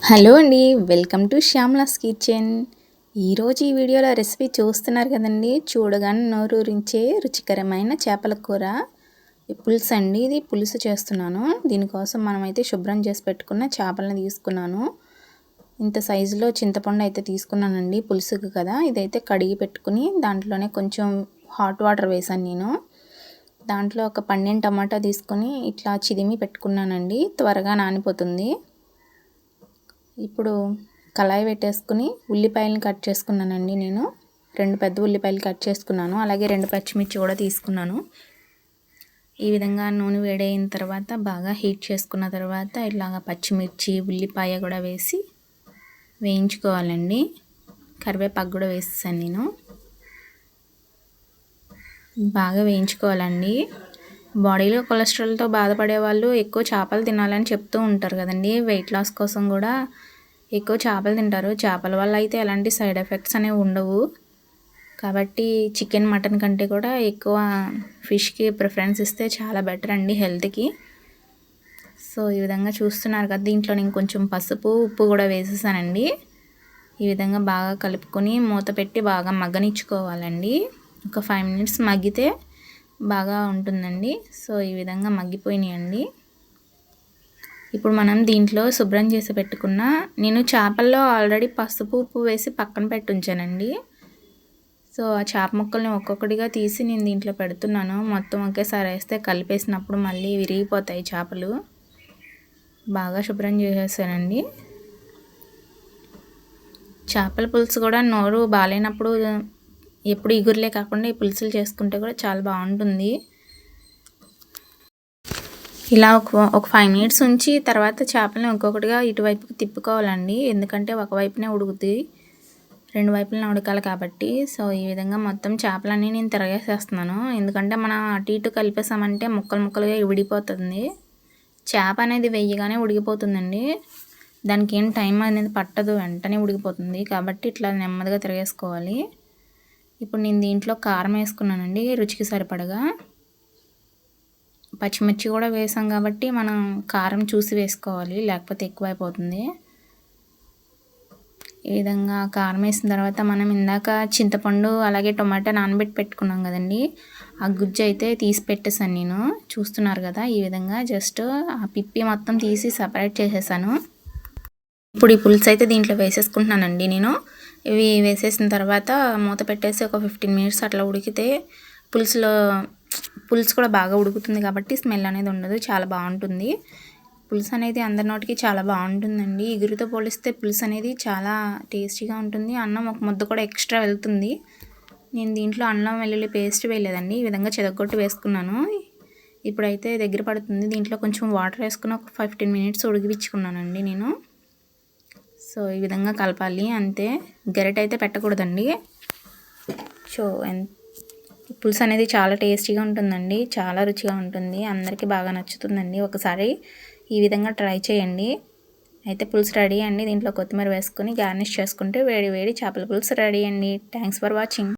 Hello అండి. Welcome to Shyamla's kitchen. ఈరోజు ఈ వీడియోలో రెసిపీ చూస్తున్నారు కదండి. చూడగానే నోరూరించే రుచికరమైన చేపల కూర పులుసు అండి. ఇది పులుసు చేస్తున్నాను. దీనికోసం మనమైతే శుభ్రం చేసి పెట్టుకున్న చేపలను తీసుకున్నాను. ఇంత సైజులో చింతపండు అయితే తీసుకున్నానండి పులుసుకు కదా. ఇదైతే కడిగి పెట్టుకుని దాంట్లోనే కొంచెం హాట్ వాటర్ వేసాను నేను. దాంట్లో ఒక 12 టమాటా తీసుకొని ఇట్లా చిదిమి పెట్టుకున్నానండి. త్వరగా నానిపోతుంది. ఇప్పుడు కళాయి పెట్టేసుకుని ఉల్లిపాయలను కట్ చేసుకున్నానండి నేను. 2 పెద్ద ఉల్లిపాయలు కట్ చేసుకున్నాను. అలాగే 2 పచ్చిమిర్చి కూడా తీసుకున్నాను. ఈ విధంగా నూనె వేడైన తర్వాత బాగా హీట్ చేసుకున్న తర్వాత ఇలాగ పచ్చిమిర్చి ఉల్లిపాయ కూడా వేసి వేయించుకోవాలండి. కరివేపాకు కూడా వేసేసాను నేను. బాగా వేయించుకోవాలండి. బాడీలో కొలెస్ట్రాల్తో బాధపడే వాళ్ళు ఎక్కువ చేపలు తినాలని చెప్తూ ఉంటారు కదండి. వెయిట్ లాస్ కోసం కూడా ఎక్కువ చేపలు తింటారు. చేపల వల్ల అయితే ఎలాంటి సైడ్ ఎఫెక్ట్స్ అనేవి ఉండవు. కాబట్టి చికెన్ మటన్ కంటే కూడా ఎక్కువ ఫిష్కి ప్రిఫరెన్స్ ఇస్తే చాలా బెటర్ అండి హెల్త్కి. సో ఈ విధంగా చూస్తున్నారు కదా. దీంట్లో నేను కొంచెం పసుపు ఉప్పు కూడా వేసేసానండి. ఈ విధంగా బాగా కలుపుకొని మూత పెట్టి బాగా మగ్గనిచ్చుకోవాలండి. ఒక 5 మినిట్స్ మగ్గితే బాగా ఉంటుందండి. సో ఈ విధంగా మగ్గిపోయినాయండి. ఇప్పుడు మనం దీంట్లో శుభ్రం చేసి పెట్టుకున్న నేను చేపల్లో ఆల్రెడీ పసుపు ఉప్పు వేసి పక్కన పెట్టి ఉంచానండి. సో ఆ చేప ముక్కల్ని ఒక్కొక్కటిగా తీసి నేను దీంట్లో పెడుతున్నాను. మొత్తం ఒకేసారి వేస్తే కలిపేసినప్పుడు మళ్ళీ విరిగిపోతాయి చేపలు. బాగా శుభ్రం చేసేసానండి. చేపల పులుసు కూడా నోరు బాగాలేనప్పుడు ఎప్పుడు ఇగురులే కాకుండా ఈ పులుసులు చేసుకుంటే కూడా చాలా బాగుంటుంది. ఇలా ఒక 5 మినిట్స్ ఉంచి తర్వాత చేపలని ఒక్కొక్కటిగా ఇటువైపుకి తిప్పుకోవాలండి. ఎందుకంటే ఒకవైపునే ఉడుకుతుంది, 2 వైపులను ఉడకాలి కాబట్టి. సో ఈ విధంగా మొత్తం చేపలన్నీ నేను తిరగేసేస్తున్నాను. ఎందుకంటే మనం అటు ఇటు కలిపేసామంటే ముక్కలు ముక్కలుగా విడిపోతుంది. చేప అనేది వేయగానే ఉడికిపోతుందండి. దానికి ఏం టైం అనేది పట్టదు, వెంటనే ఉడికిపోతుంది. కాబట్టి ఇట్లా నెమ్మదిగా తిరగేసుకోవాలి. ఇప్పుడు నేను దీంట్లో కారం వేసుకున్నానండి రుచికి సరిపడగా. పచ్చిమిర్చి కూడా వేసాం కాబట్టి మనం కారం చూసి వేసుకోవాలి, లేకపోతే ఎక్కువైపోతుంది. ఈ విధంగా కారం వేసిన తర్వాత మనం ఇందాక చింతపండు అలాగే టొమాటో నానబెట్టి పెట్టుకున్నాం కదండి. ఆ గుజ్జు అయితే తీసి పెట్టేసాను నేను. చూస్తున్నారు కదా. ఈ విధంగా జస్ట్ ఆ పిప్పి మొత్తం తీసి సపరేట్ చేసేసాను. ఇప్పుడు ఈ పులుసు అయితే దీంట్లో వేసేసుకుంటున్నానండి నేను. ఇవి వేసేసిన తర్వాత మూత పెట్టేసి ఒక 15 మినిట్స్ అట్లా ఉడికితే పులుసు కూడా బాగా ఉడుకుతుంది కాబట్టి స్మెల్ అనేది ఉండదు, చాలా బాగుంటుంది. పులుసు అనేది అందరి నోటికి చాలా బాగుంటుందండి. ఇగురుతో పోలిస్తే పులుసు అనేది చాలా టేస్టీగా ఉంటుంది. అన్నం ఒక ముద్ద కూడా ఎక్స్ట్రా వెళ్తుంది. నేను దీంట్లో అల్లం వెల్లుల్లి పేస్ట్ వేయలేదండి. ఈ విధంగా చెదగొట్టి వేసుకున్నాను. ఇప్పుడైతే దగ్గర పడుతుంది. దీంట్లో కొంచెం వాటర్ వేసుకుని ఒక 15 మినిట్స్ ఉడికిపించుకున్నానండి నేను. సో ఈ విధంగా కలపాలి అంతే. గరిటె అయితే పెట్టకూడదండి. సో పులుసు అనేది చాలా టేస్టీగా ఉంటుందండి, చాలా రుచిగా ఉంటుంది. అందరికీ బాగా నచ్చుతుందండి. ఒకసారి ఈ విధంగా ట్రై చేయండి. అయితే పులుసు రెడీ అండి. దీంట్లో కొత్తిమీర వేసుకొని గార్నిష్ చేసుకుంటే వేడి వేడి చేపల పులుసు రెడీ అండి. Thanks for watching.